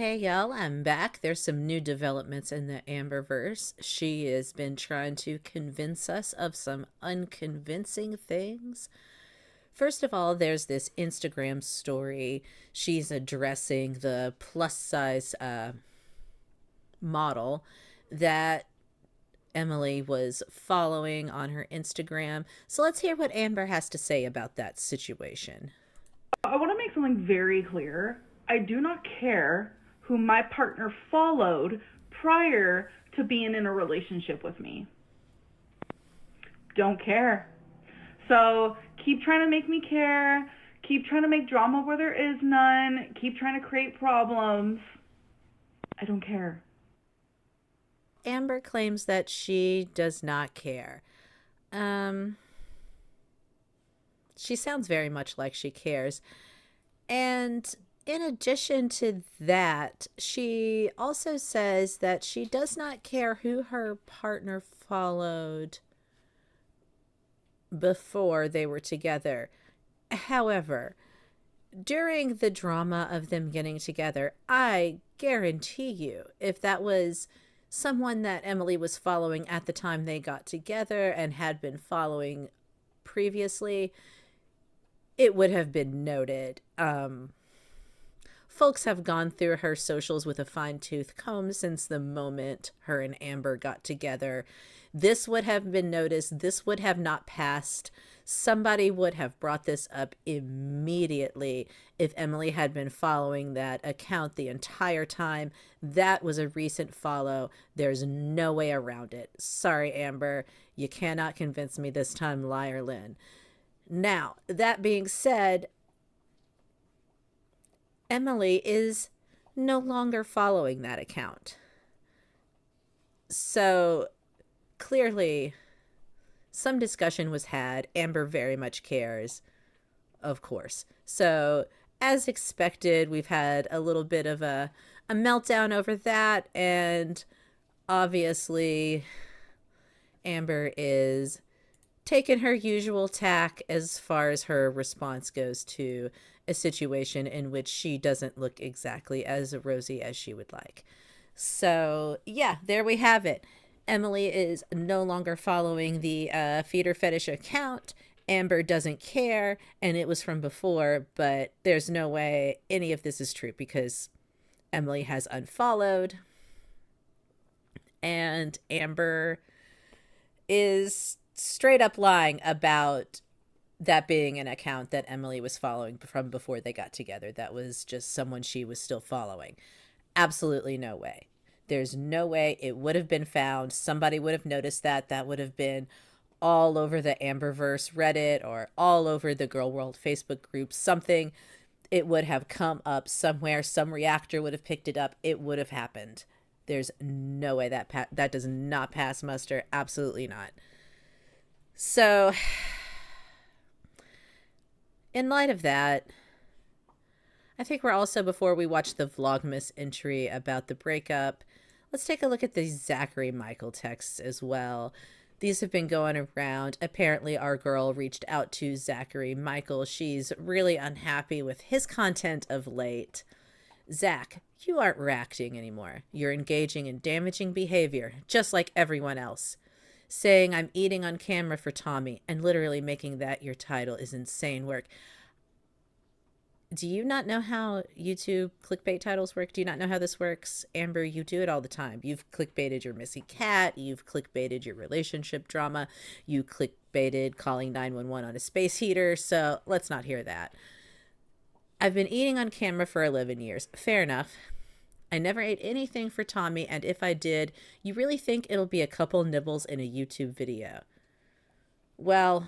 Hey y'all, I'm back. There's some new developments in the Amberverse. She has been trying to convince us of some unconvincing things. First of all, there's this Instagram story. She's addressing the plus size model that Emily was following on her Instagram. So let's hear what Amber has to say about that situation. I want to make something very clear. I do not care who my partner followed prior to being in a relationship with me. Don't care. So keep trying to make me care. Keep trying to make drama where there is none. Keep trying to create problems. I don't care. Amber claims that she does not care. Um, she sounds very much like she cares. And in addition to that, she also says that she does not care who her partner followed before they were together. However, during the drama of them getting together, I guarantee you, if that was someone that Emily was following at the time they got together and had been following previously, it would have been noted. Folks have gone through her socials with a fine-tooth comb since the moment her and Amber got together. This would have been noticed. This would have not passed. Somebody would have brought this up immediately if Emily had been following that account the entire time. That was a recent follow. There's no way around it. Sorry, Amber. You cannot convince me this time, liar Lynn. Now, that being said, Emily is no longer following that account. So clearly, some discussion was had. Amber very much cares, of course. So, as expected, we've had a little bit of a meltdown over that. And obviously, Amber is taken her usual tack as far as her response goes to a situation in which she doesn't look exactly as rosy as she would like. So, yeah, there we have it. Emily is no longer following the feeder fetish account. Amber doesn't care, and it was from before, but there's no way any of this is true because Emily has unfollowed, and Amber is straight up lying about that being an account that Emily was following from before they got together. That was just someone she was still following. Absolutely no way. There's no way it would have been found. Somebody would have noticed that. That would have been all over the Amberverse Reddit or all over the Girl World Facebook group. Something, it would have come up somewhere. Some reactor would have picked it up. It would have happened. There's no way that does not pass muster. Absolutely not. So, in light of that, I think we're also, before we watch the Vlogmas entry about the breakup, let's take a look at the Zachary Michael texts as well. These have been going around. Apparently, our girl reached out to Zachary Michael. She's really unhappy with his content of late. Zach, you aren't reacting anymore. You're engaging in damaging behavior, just like everyone else. Saying I'm eating on camera for Tommy and literally making that your title is insane work. Do you not know how YouTube clickbait titles work? Do you not know how this works? Amber, you do it all the time. You've clickbaited your missing cat. You've clickbaited your relationship drama. You clickbaited calling 911 on a space heater. So let's not hear that. I've been eating on camera for 11 years. Fair enough. I never ate anything for Tommy, and if I did, you really think it'll be a couple nibbles in a YouTube video? Well,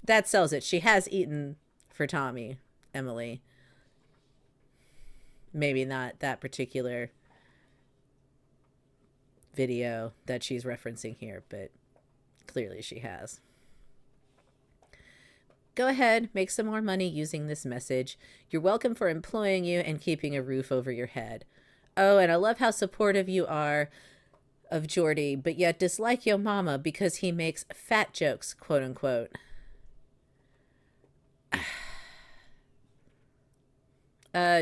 that sells it. She has eaten for Tommy, Emily. Maybe not that particular video that she's referencing here, but clearly she has. Go ahead, make some more money using this message. You're welcome for employing you and keeping a roof over your head. Oh, and I love how supportive you are of Jordy, but yet dislike your mama because he makes fat jokes, quote unquote.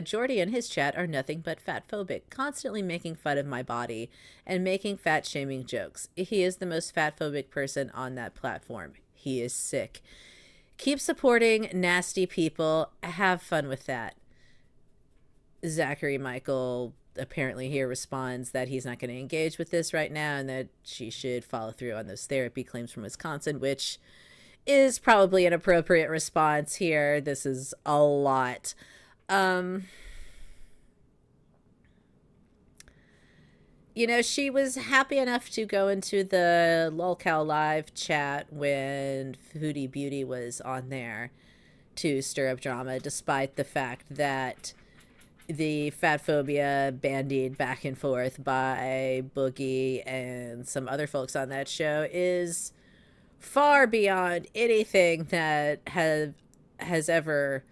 Jordy and his chat are nothing but fat phobic, constantly making fun of my body and making fat shaming jokes. He is the most fat phobic person on that platform. He is sick. Keep supporting nasty people. Have fun with that. Zachary Michael apparently here responds that he's not going to engage with this right now and that she should follow through on those therapy claims from Wisconsin, which is probably an appropriate response here. This is a lot. You know, she was happy enough to go into the Lolcow Live chat when Foodie Beauty was on there to stir up drama, despite the fact that the fat phobia bandied back and forth by Boogie and some other folks on that show is far beyond anything that has ever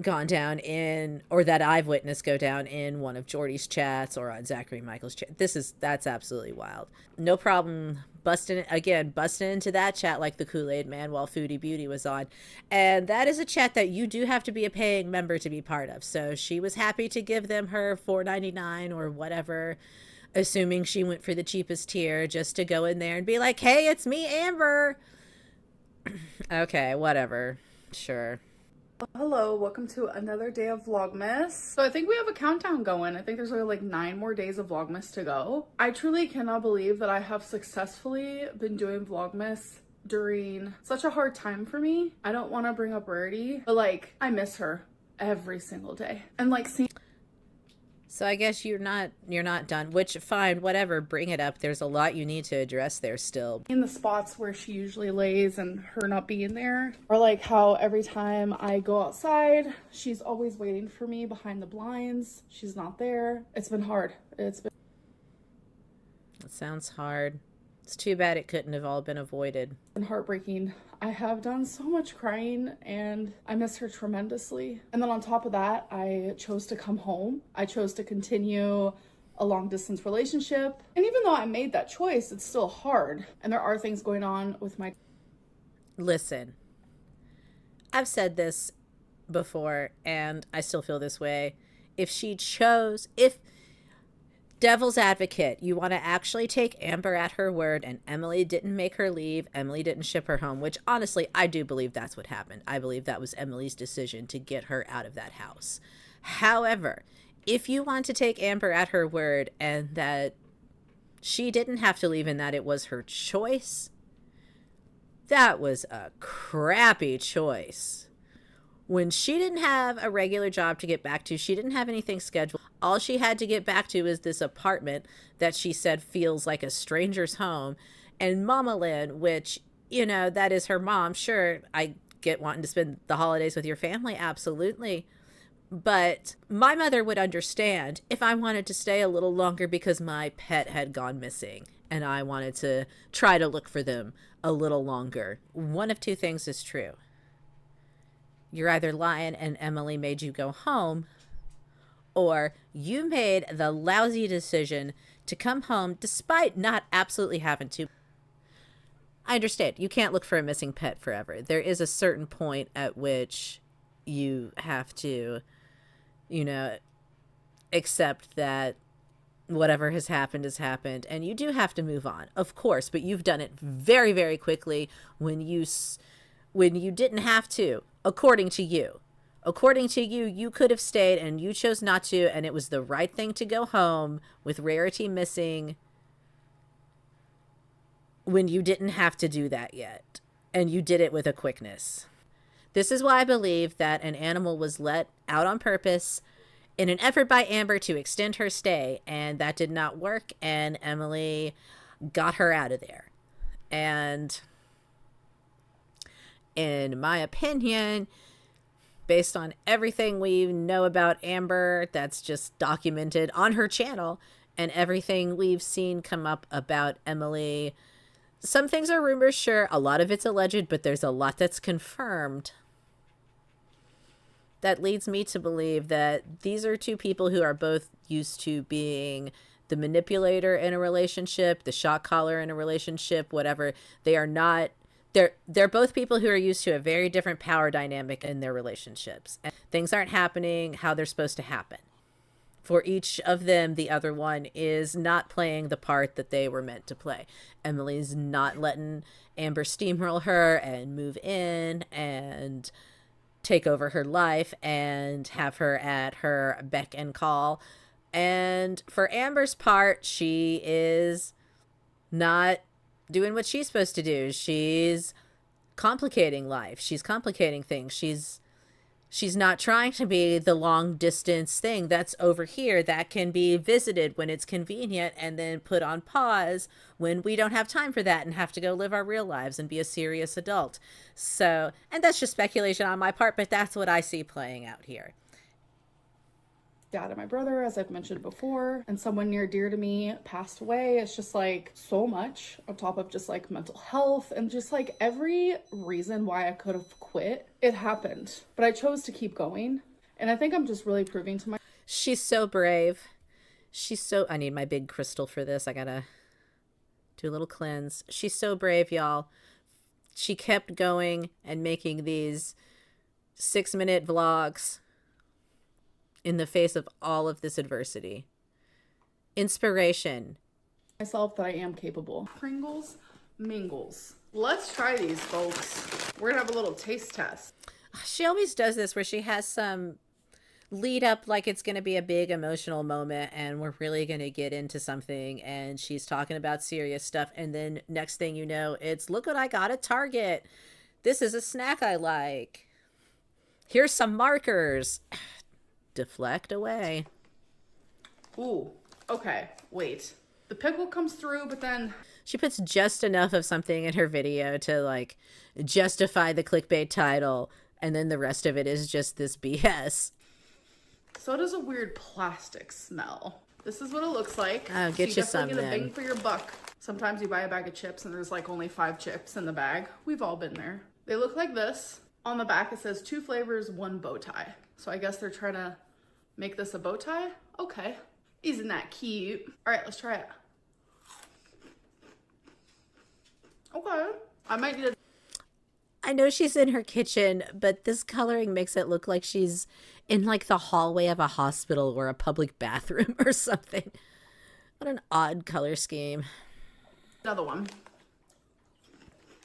gone down in, or that I've witnessed go down in one of Jordy's chats or on Zachary Michael's chat. That's absolutely wild. No problem busting into that chat like the Kool-Aid Man while Foodie Beauty was on. And that is a chat that you do have to be a paying member to be part of. So she was happy to give them her $4.99 or whatever, assuming she went for the cheapest tier, just to go in there and be like, hey, it's me, Amber. Okay, whatever. Sure. Hello, welcome to another day of Vlogmas. So I think we have a countdown going. I think there's only like 9 more days of Vlogmas to go. I truly cannot believe that I have successfully been doing Vlogmas during such a hard time for me. I don't want to bring up Rarity, but like I miss her every single day. And like seeing So I guess you're not done, which fine, whatever, bring it up. There's a lot you need to address there still. in the spots where she usually lays and her not being there, or like how every time I go outside, she's always waiting for me behind the blinds. She's not there. It's been hard. It sounds hard. It's too bad it couldn't have all been avoided. And heartbreaking. I have done so much crying and I miss her tremendously. And then on top of that, I chose to come home. I chose to continue a long distance relationship. And even though I made that choice, it's still hard. And there are things going on with my... Listen, I've said this before and I still feel this way. If devil's advocate, you want to actually take Amber at her word and Emily didn't make her leave, Emily didn't ship her home, which honestly, I do believe that's what happened. I believe that was Emily's decision to get her out of that house. However, if you want to take Amber at her word and that she didn't have to leave and that it was her choice, that was a crappy choice. When she didn't have a regular job to get back to, she didn't have anything scheduled. All she had to get back to is this apartment that she said feels like a stranger's home. And Mama Lynn, which, you know, that is her mom. Sure, I get wanting to spend the holidays with your family. Absolutely. But my mother would understand if I wanted to stay a little longer because my pet had gone missing and I wanted to try to look for them a little longer. One of two things is true. You're either lying and Emily made you go home, or you made the lousy decision to come home despite not absolutely having to. I understand. You can't look for a missing pet forever. There is a certain point at which you have to, you know, accept that whatever has happened has happened, and you do have to move on, of course, but you've done it very, very quickly when you didn't have to. According to you, you could have stayed and you chose not to, and it was the right thing to go home with Rarity missing when you didn't have to do that yet. And you did it with a quickness. This is why I believe that an animal was let out on purpose in an effort by Amber to extend her stay, and that did not work, and Emily got her out of there. And in my opinion, based on everything we know about Amber that's just documented on her channel and everything we've seen come up about Emily, some things are rumors, sure, a lot of it's alleged, but there's a lot that's confirmed. That leads me to believe that these are two people who are both used to being the manipulator in a relationship, the shot caller in a relationship, whatever. They are not they're both people who are used to a very different power dynamic in their relationships. And things aren't happening how they're supposed to happen. For each of them, the other one is not playing the part that they were meant to play. Emily's not letting Amber steamroll her and move in and take over her life and have her at her beck and call. And for Amber's part, she is not doing what she's supposed to do. She's complicating life. She's complicating things. She's not trying to be the long distance thing that's over here that can be visited when it's convenient and then put on pause when we don't have time for that and have to go live our real lives and be a serious adult. So, and that's just speculation on my part, but that's what I see playing out here. Dad and my brother, as I've mentioned before, and someone near dear to me passed away. It's just like so much on top of just like mental health and just like every reason why I could have quit. It happened, but I chose to keep going. And I think I'm just really proving to my... She's so brave. I need my big crystal for this. I gotta do a little cleanse. She's so brave, y'all. She kept going and making these 6-minute vlogs in the face of all of this adversity. Inspiration. Myself that I am capable. Pringles mingles. Let's try these, folks. We're gonna have a little taste test. She always does this where she has some lead up like it's going to be a big emotional moment and we're really going to get into something and she's talking about serious stuff and then next thing you know, it's look what I got at Target. This is a snack I like. Here's some markers. Deflect away. Ooh, okay, wait. The pickle comes through, but then... She puts just enough of something in her video to, like, justify the clickbait title, and then the rest of it is just this BS. So does a weird plastic smell. This is what it looks like. Oh, get you some then. Get a then. bang for your buck. Sometimes you buy a bag of chips and there's, like, only 5 chips in the bag. We've all been there. They look like this. On the back, it says 2 flavors, 1 bow tie. So I guess they're trying to make this a bow tie? Okay. Isn't that cute? All right, let's try it. Okay. I might need a... I know she's in her kitchen, but this coloring makes it look like she's in, like, the hallway of a hospital or a public bathroom or something. What an odd color scheme. Another one.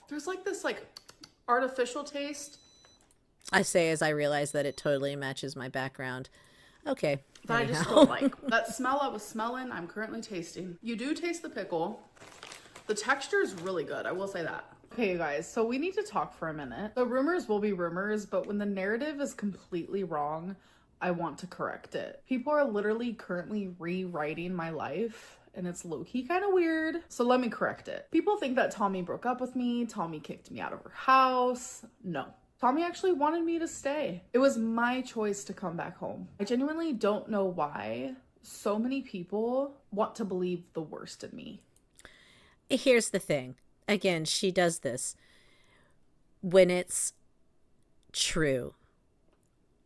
There's, like, this, like, artificial taste. I say as I realize that it totally matches my background. Okay. That anyhow. I just don't like. That smell I was smelling, I'm currently tasting. You do taste the pickle. The texture is really good, I will say that. Okay, you guys, so we need to talk for a minute. The rumors will be rumors, but when the narrative is completely wrong, I want to correct it. People are literally currently rewriting my life, and it's low-key kind of weird. So let me correct it. People think that Tommy broke up with me, Tommy kicked me out of her house. No. Tommy actually wanted me to stay. It was my choice to come back home. I genuinely don't know why so many people want to believe the worst in me. Here's the thing. Again, she does this when it's true.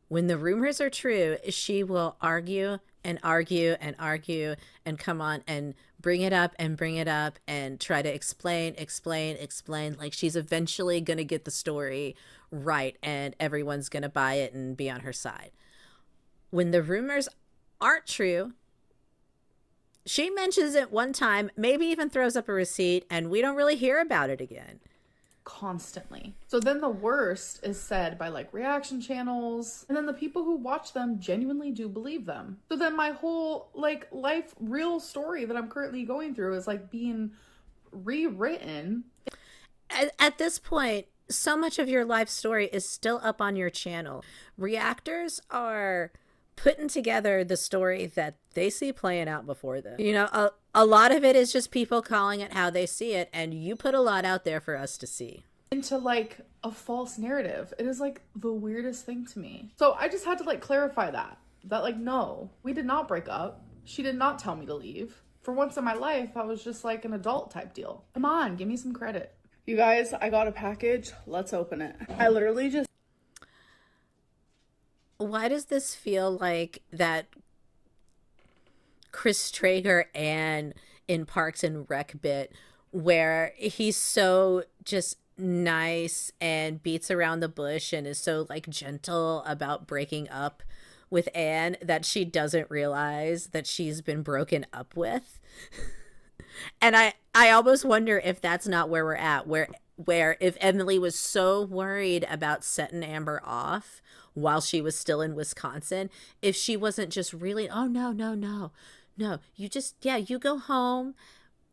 When the rumors are true, she will argue and argue and argue and come on and bring it up and try to explain. Like she's eventually going to get the story right and everyone's going to buy it and be on her side. When the rumors aren't true, she mentions it one time, maybe even throws up a receipt, and we don't really hear about it again. Constantly. So then the worst is said by like reaction channels, and then the people who watch them genuinely do believe them. So then my whole like life real story that I'm currently going through is like being rewritten. At this point, so much of your life story is still up on your channel. Reactors are putting together the story that they see playing out before them. You know, a lot of it is just people calling it how they see it, and you put a lot out there for us to see. Into like a false narrative. It is like the weirdest thing to me. So I just had to like clarify that like, no, we did not break up. She did not tell me to leave. For once in my life, I was just like an adult type deal. Come on, give me some credit. You guys, I got a package. Let's open it. I literally just... Why does this feel like that Chris Traeger and in Parks and Rec bit where he's so just nice and beats around the bush and is so like gentle about breaking up with Anne that she doesn't realize that she's been broken up with. And I almost wonder if that's not where we're at, where if Emily was so worried about setting Amber off while she was still in Wisconsin, if she wasn't just really, oh no, no, no. No, you just, yeah, you go home.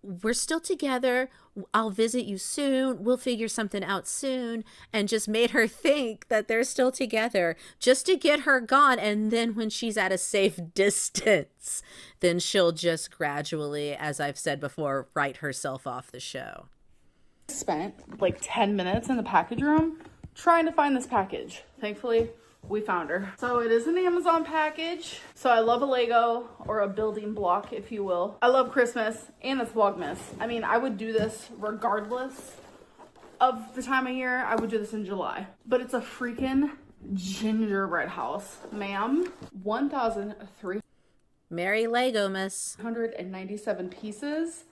We're still together. I'll visit you soon. We'll figure something out soon. And just made her think that they're still together just to get her gone. And then when she's at a safe distance, then she'll just gradually, as I've said before, write herself off the show. Spent like 10 minutes in the package room trying to find this package. Thankfully, we found her. So it is an Amazon package. So I love a Lego, or a building block, if you will. I love Christmas, and it's Vlogmas. I mean, I would do this regardless of the time of year. I would do this in July. But it's a freaking gingerbread house, ma'am. 1,397 Merry Lego, miss. 197 pieces.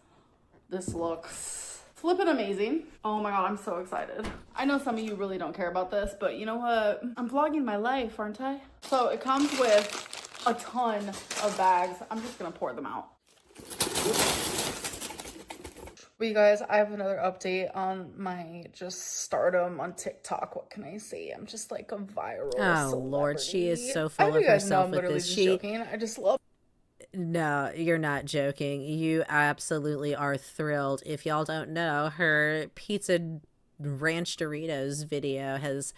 This looks flippin' amazing. Oh my god, I'm so excited. I know some of you really don't care about this, but you know what? I'm vlogging my life, aren't I? So it comes with a ton of bags. I'm just gonna pour them out. But you guys, I have another update on my just stardom on TikTok. What can I say? I'm just like a viral Oh Lord, she is so full I of know you guys know herself I'm with literally this. just joking. I just love. No, you're not joking. You absolutely are thrilled. If y'all don't know, her pizza ranch Doritos video has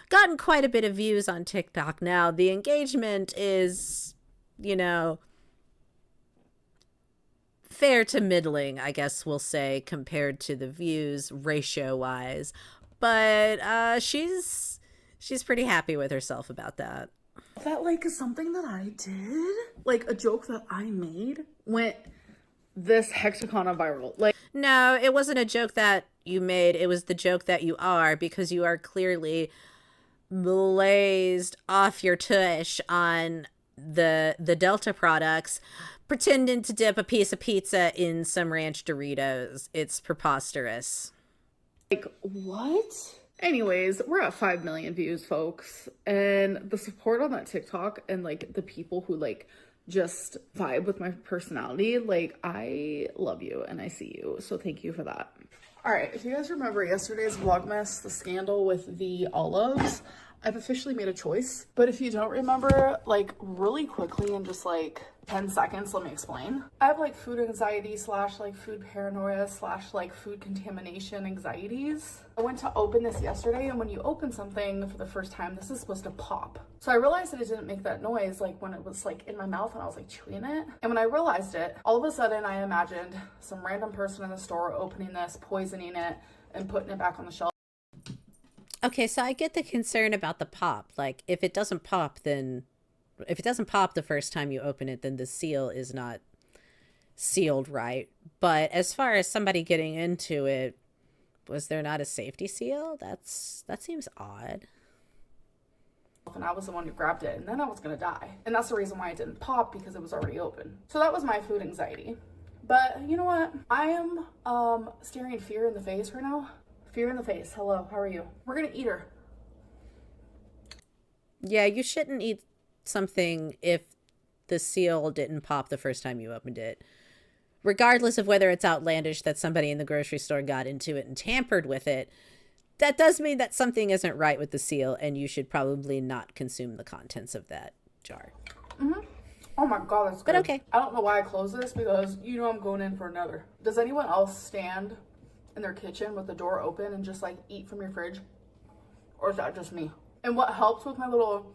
gotten quite a bit of views on TikTok now. The engagement is, you know, fair to middling, I guess we'll say, compared to the views ratio wise. But she's pretty happy with herself about that. That like is something that I did, like a joke that I made went this hexacon viral. Like, no, it wasn't a joke that you made. It was the joke that you are, because you are clearly blazed off your tush on the Delta products, pretending to dip a piece of pizza in some ranch Doritos. It's preposterous. like what? Anyways, we're at 5 million views, folks, and the support on that TikTok and like the people who like just vibe with my personality, like I love you and I see you, so thank you for that. All right, if you guys remember yesterday's Vlogmas, the scandal with the olives, I've officially made a choice. But if you don't remember, like really quickly in just like 10 seconds, let me explain. I have like food anxiety slash like food paranoia slash like food contamination anxieties. I went to open this yesterday, and when you open something for the first time, this is supposed to pop. So I realized that it didn't make that noise like when it was like in my mouth and I was like chewing it. And when I realized it, all of a sudden I imagined some random person in the store opening this, poisoning it, and putting it back on the shelf. Okay, so I get the concern about the pop. Like, if it doesn't pop the first time you open it, then the seal is not sealed right. But as far as somebody getting into it, was there not a safety seal? That seems odd. And I was the one who grabbed it, and then I was gonna die. And that's the reason why it didn't pop, because it was already open. So that was my food anxiety. But you know what? I am staring fear in the face right now. Fear in the face. Hello, how are you? We're gonna eat her. Yeah, you shouldn't eat something if the seal didn't pop the first time you opened it. Regardless of whether it's outlandish that somebody in the grocery store got into it and tampered with it, that does mean that something isn't right with the seal, and you should probably not consume the contents of that jar. Mm-hmm. Oh my god, that's good. But okay. I don't know why I closed this, because you know I'm going in for another. Does anyone else stand in their kitchen with the door open and just like eat from your fridge? Or is that just me? And what helps with my little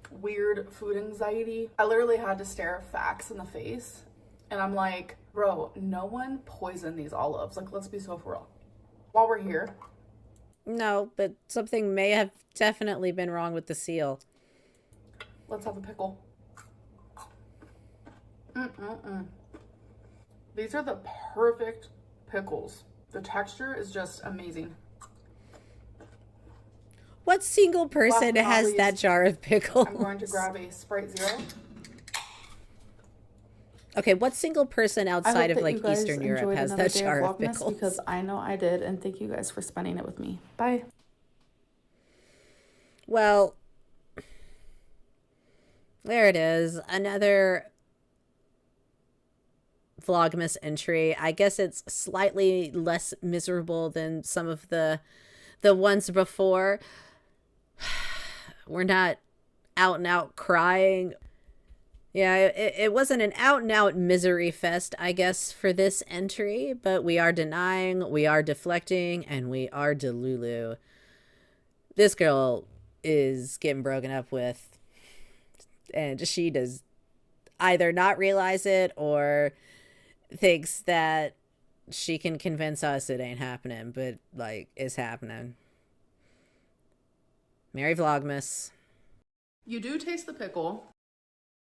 weird food anxiety, I literally had to stare facts in the face, and I'm like, bro, no one poisoned these olives. Like, let's be so for real. While we're here. No, but something may have definitely been wrong with the seal. Let's have a pickle. These are the perfect pickles. The texture is just amazing. What single person has that jar of pickles? I'm going to grab a Sprite Zero. Okay, what single person I outside hope of that like you guys Eastern Europe enjoyed has another that day of jar of Vlogmas pickles? because I know I did, and thank you guys for spending it with me. Bye. Well, there it is. Another Vlogmas entry. I guess it's slightly less miserable than some of the ones before. We're not out and out crying. Yeah, it wasn't an out and out misery fest, I guess, for this entry, but we are denying, we are deflecting, and we are Delulu. This girl is getting broken up with, and she does either not realize it or thinks that she can convince us it ain't happening, but like it's happening. Merry Vlogmas. You do taste the pickle.